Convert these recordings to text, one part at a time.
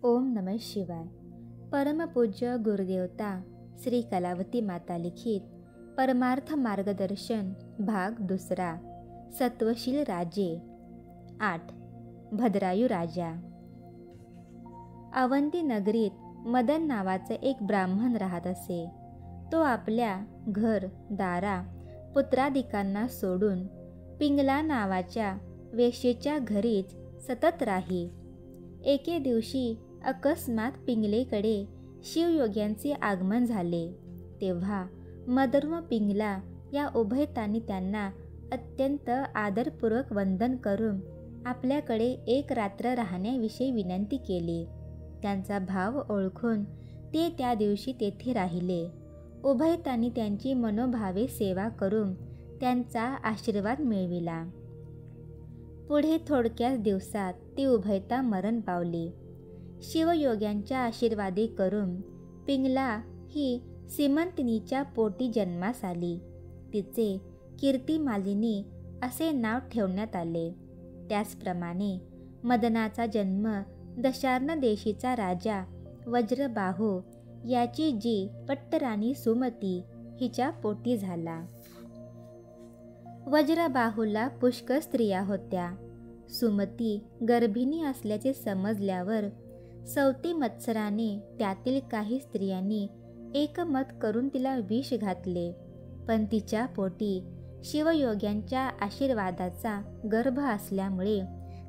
ओम नमः शिवाय. परमपूज्य गुरुदेवता श्री कलावती माता लिखित परमार्थ मार्गदर्शन भाग दुसरा. सत्वशील राजे. 8. भद्रायू राजा. अवंती नगरीत मदन नावाचे एक ब्राह्मण राहत असे. तो आपल्या घर दारा पुत्रादिकांना सोडून पिंगला नावाच्या वेश्येच्या घरीच सतत राही. एके दिवशी अकस्मात पिंगलेकडे शिवयोग्यांचे आगमन झाले. तेव्हा मदन व पिंगला या उभयतांनी त्यांना अत्यंत आदरपूर्वक वंदन करून आपल्याकडे एक रात्र राहण्याविषयी विनंती केली. त्यांचा भाव ओळखून ते त्या दिवशी तेथे राहिले. उभयतांनी त्यांची मनोभावे सेवा करून त्यांचा आशीर्वाद मिळविला. पुढे थोडक्याच दिवसात ती उभयता मरण पावली. शिवयोग्यांच्या आशीर्वादी करून पिंगला ही सीमंतिनीच्या पोटी जन्मास आली. तिचे कीर्तिमालिनी असे नाव ठेवण्यात आले. त्याचप्रमाणे मदनाचा जन्म दशार्ण देशीचा राजा वज्रबाहू याची जी पट्टराणी सुमती हिच्या पोटी झाला. वज्रबाहूला पुष्कळ स्त्रिया होत्या. सुमती गर्भिणी असल्याचे समजल्यावर सौती मत्सराने त्यातील काही स्त्रियांनी एकमत करून तिला विष घातले. पण तिच्या पोटी शिवयोग्यांच्या आशीर्वादाचा गर्भ असल्यामुळे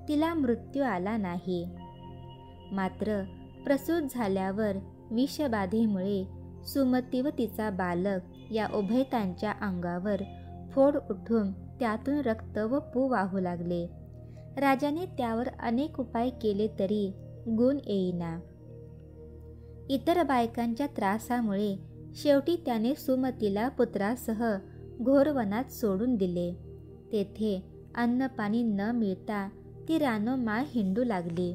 तिला मृत्यू आला नाही. मात्र प्रसूत झाल्यावर विषबाधेमुळे सुमती व तिचा बालक या उभयतांच्या अंगावर फोड उठून त्यातून रक्त व पू वाहू लागले. राजाने त्यावर अनेक उपाय केले तरी गुण येईना. इतर बायकांच्या त्रासामुळे शेवटी त्याने सुमतीला पुत्रासह घोरवनात सोडून दिले. तेथे अन्न पाणी न मिळता ती रानोमाळ हिंडू लागली.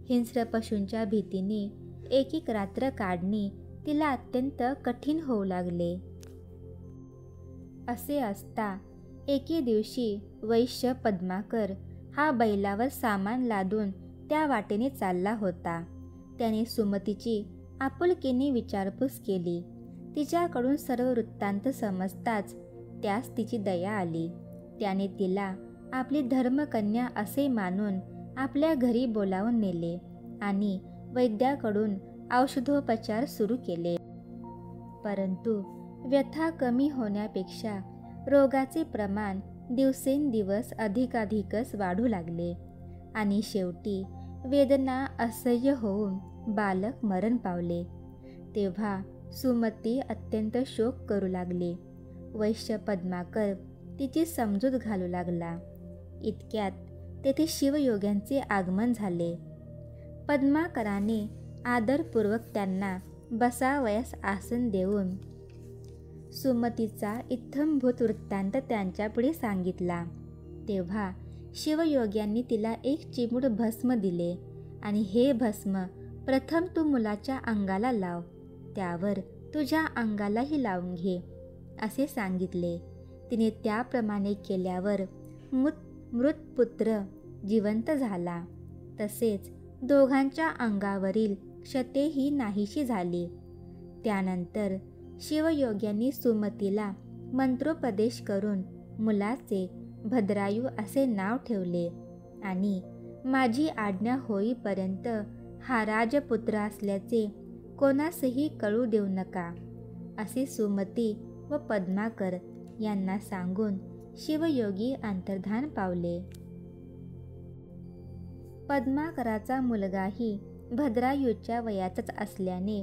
हिंस्र पशूंच्या भीतीने एक एक रात्र काढणे तिला अत्यंत कठीण होऊ लागले. असे असता एके दिवशी वैश्य पद्माकर हा बैलावर सामान लादून त्या वाटेने चालला होता. त्याने सुमतीची आपुलकीने विचारपूस केली. तिच्याकडून सर्व वृत्तांत समजताच त्यास तिची दया आली. त्याने तिला आपली धर्मकन्या असे मानून आपल्या घरी बोलावून नेले आणि वैद्याकडून औषधोपचार सुरू केले. परंतु व्यथा कमी होण्यापेक्षा रोगाचे प्रमाण दिवसेंदिवस अधिकाधिकच वाढू लागले आणि शेवटी वेदना असह्य होऊन बालक मरण पावले. तेव्हा सुमती अत्यंत शोक करू लागली. वैश्य पद्माकर तिची समजूत घालू लागला. इतक्यात तेथे शिवयोग्यांचे आगमन झाले. पद्माकराने आदरपूर्वक त्यांना बसावयास आसन देऊन सुमतीचा इत्थंभूत वृत्तांत त्यांच्यापुढे सांगितला. तेव्हा शिवयोग्यांनी तिला एक चिमूट भस्म दिले आणि हे भस्म प्रथम तू मुलाच्या अंगाला लाव, त्यावर तुझ्या अंगालाही लावून घे असे सांगितले. तिने त्याप्रमाणे केल्यावर मृत पुत्र जिवंत झाला. तसेच दोघांच्या अंगावरील क्षतेही नाहीशी झाली. त्यानंतर शिवयोग्यांनी सुमतीला मंत्रोपदेश करून मुलाचे भद्रायू असे नाव ठेवले आणि माझी आज्ञा होईपर्यंत हा राजपुत्र असल्याचे कोणासही कळू देऊ नका असे सुमती व पद्माकर यांना सांगून शिवयोगी अंतर्धान पावले. पद्माकराचा मुलगाही भद्रायूच्या वयाचाच असल्याने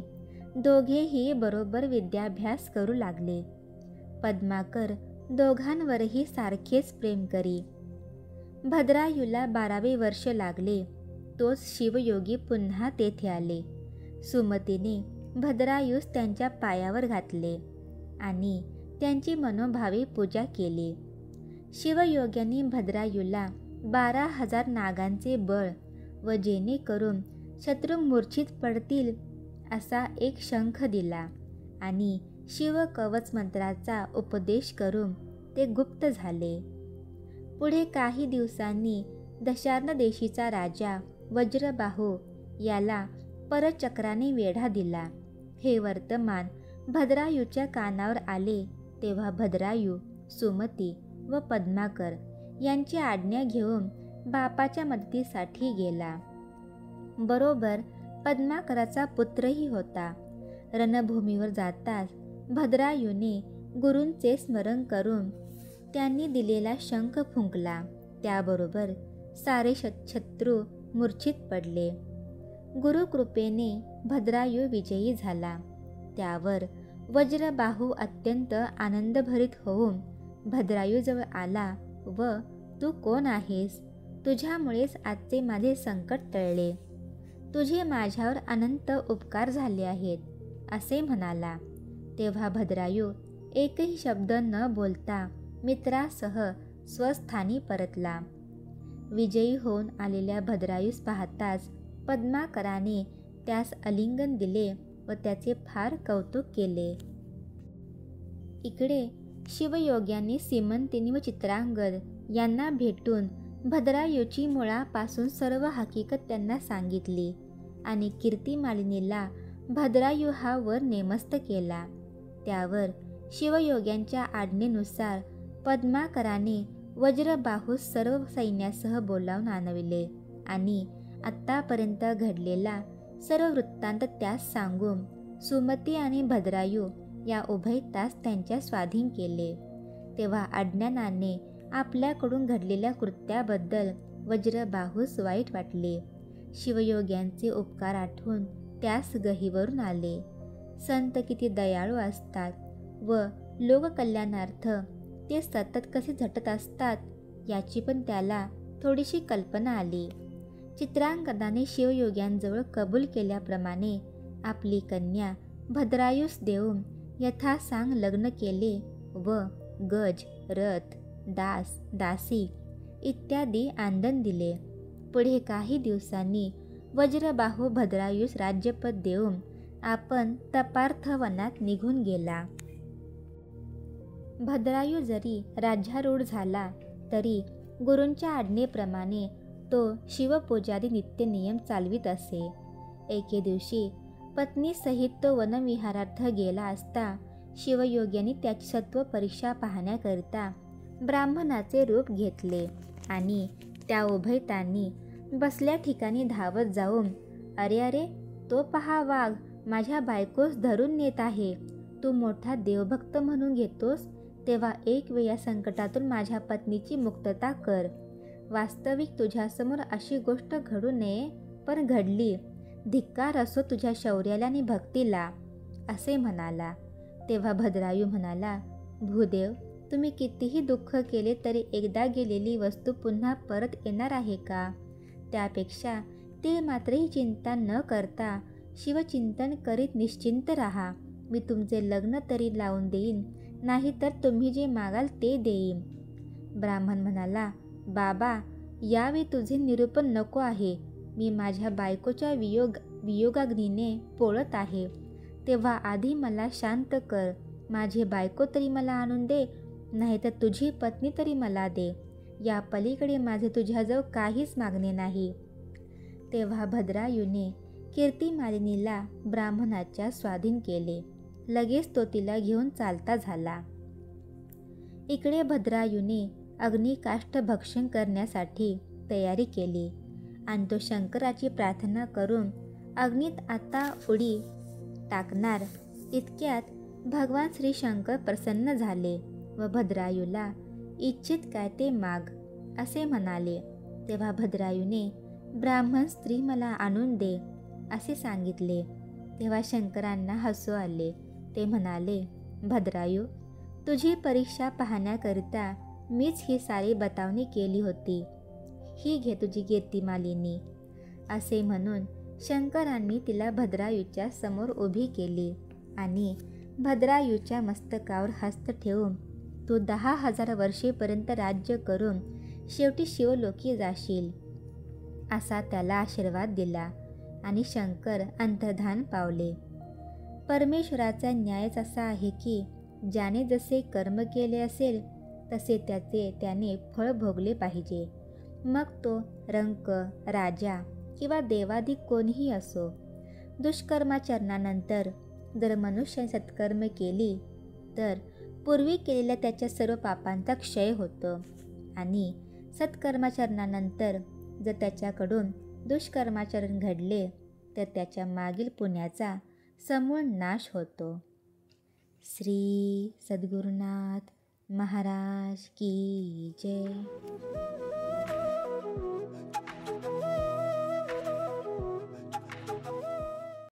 दोघेही बरोबर विद्याभ्यास करू लागले. पद्माकर दोघांवरही सारखेच प्रेम करी. भद्रायूला 12वे वर्ष लागले तोच शिवयोगी पुन्हा तेथे आले. सुमतीने भद्रायूस त्यांच्या पायावर घातले आणि त्यांची मनोभावे पूजा केली. शिवयोग्यांनी भद्रायूला 12,000 नागांचे बळ व जेणेकरून शत्रू मूर्छित पडतील असा एक शंख दिला आणि शिवकवच मंत्राचा उपदेश करून ते गुप्त झाले. पुढे काही दिवसांनी दशार्ण देशीचा राजा वज्रबाहू याला परचक्राने वेढा दिला. हे वर्तमान भद्रायूच्या कानावर आले तेव्हा भद्रायू, सुमती व पद्माकर यांची आज्ञा घेऊन बापाच्या मदतीसाठी गेला. बरोबर पद्माकराचा पुत्रही होता. रणभूमीवर जाताच भद्रायूने गुरूंचे स्मरण करून त्यांनी दिलेला शंख फुंकला. त्याबरोबर सारे शत्रू मूर्छित पडले. गुरुकृपेने भद्रायू विजयी झाला. त्यावर वज्रबाहू अत्यंत आनंदभरित होऊन भद्रायूजवळ आला व तू कोण आहेस? तुझ्यामुळेच आजचे माझे संकट टळले. तुझे माझ्यावर अनंत उपकार झाले आहेत असे म्हणाला. तेव्हा भद्रायू एकही शब्द न बोलता मित्रासह स्वस्थानी परतला. विजयी होऊन आलेल्या भद्रायूस पाहताच पद्माकराने त्यास आलिंगन दिले व त्याचे फार कौतुक केले. इकडे शिवयोग्यांनी सीमंतिनी व चित्रांगद यांना भेटून भद्रायूची मुळापासून सर्व हकीकत त्यांना सांगितली आणि कीर्तिमालिनीला भद्रायू हा वर नेमस्त केला. त्यावर शिवयोग्यांच्या आज्ञेनुसार पद्माकराने वज्रबाहू सर्व सैन्यासह बोलावून आणविले आणि आत्तापर्यंत घडलेला सर्व वृत्तांत त्यास सांगून सुमती आणि भद्रायू या उभय तास त्यांच्या स्वाधीन केले. तेव्हा अज्ञानाने आपल्याकडून घडलेल्या कृत्याबद्दल वज्रबाहूस वाईट वाटले. शिवयोग्यांचे उपकार आठवून त्यास गहिवरून आले. संत किती दयाळू असतात व लोककल्याणार्थ ते सतत कसे झटत असतात याची पण त्याला थोडीशी कल्पना आली. चित्रांगदाने शिवयोग्यांजवळ कबूल केल्याप्रमाणे आपली कन्या भद्रायूस देऊन यथासांग लग्न केले व गज, रथ, दास, दासी इत्यादी आंदण दिले. पुढे काही दिवसांनी वज्रबाहू भद्रायूस राज्यपद देऊन आपण तपार्थवनात निघून गेला. भद्रायू जरी राज्यारूढ झाला तरी गुरूंच्या आज्ञेप्रमाणे तो शिवपूजादी नित्यनियम चालवित असे. एके दिवशी पत्नीसहित तो वनविहारार्थ गेला असता शिवयोग्यांनी त्याची सत्व परीक्षा पाहण्याकरिता ब्राह्मणाचे रूप घेतले आणि त्या उभयतांनी बसल्या ठिकाणी धावत जाऊन अरे अरे, तो पहा वाघ माझ्या बायकोस धरून नेत आहे. तू मोठा देवभक्त म्हणून घेतोस तेव्हा एक वेळ या संकटातून माझ्या पत्नीची मुक्तता कर. वास्तविक तुझ्यासमोर अशी गोष्ट घडू नये पण घडली. धिक्कार असो तुझ्या शौर्याला आणि भक्तीला असे म्हणाला. तेव्हा भद्रायू म्हणाला, भूदेव, तुम्ही कितीही दुःख केले तरी एकदा गेलेली वस्तू पुन्हा परत येणार आहे का? त्यापेक्षा ते मात्रही चिंता न करता शिवचिंतन करीत निश्चिंत राहा. मी तुमचे लग्न तरी लावून देईन, नाही तर तुम्ही जे मागाल ते देईन. ब्राह्मण म्हणाला, बाबा, यावेळी तुझे निरूपण नको आहे. मी माझ्या बायकोच्या वियोगाग्नीने पोळत आहे. तेव्हा आधी मला शांत कर. माझी बायको तरी मला आणून दे, नाही तर तुझी पत्नी तरी मला दे. या पलीकडे माझे तुझ्याजवळ काहीच मागणे नाही. तेव्हा भद्रायूने कीर्तिमालिनीला ब्राह्मणाच्या स्वाधीन केले. लगेच तो तिला घेऊन चालता झाला. इकडे भद्रायूने अग्निकाष्ठ भक्षण करण्यासाठी तयारी केली आणि तो शंकराची प्रार्थना करून अग्नीत आता उडी टाकणार इतक्यात भगवान श्री शंकर प्रसन्न झाले व भद्रायूला इच्छित काय ते माग असे म्हणाले. तेव्हा भद्रायूने ब्राह्मण स्त्री मला आणून दे असे सांगितले. तेव्हा शंकरांना हसू आले. ते म्हणाले, भद्रायू, तुझी परीक्षा पाहण्याकरिता मीच ही सारी बतावणी केली होती. ही घे तुझी कीर्तिमालिनी. असे म्हणून शंकरांनी तिला भद्रायूच्या समोर उभी केली आणि भद्रायूच्या मस्तकावर हस्त ठेवून तू 10,000 वर्षेपर्यंत राज्य करून शेवटी शिवलोकी जाशील असा त्याला आशीर्वाद दिला आणि शंकर अंतर्धान पावले. परमेश्वराचा न्यायच असा आहे की ज्याने जसे कर्म केले असेल तसे त्याने फळ भोगले पाहिजे. मग तो रंक, राजा किंवा देवाधिक कोणीही असो. दुष्कर्माचरणानंतर जर मनुष्याने सत्कर्म केली तर पूर्वी केलेल्या त्याच्या सर्व पापांचा क्षय होतो आणि सत्कर्माचरणानंतर जर त्याच्याकडून दुष्कर्माचरण घडले तर त्याच्या मागील पुण्याचा समूळ नाश होतो. श्री सद्गुरुनाथ महाराज की जय.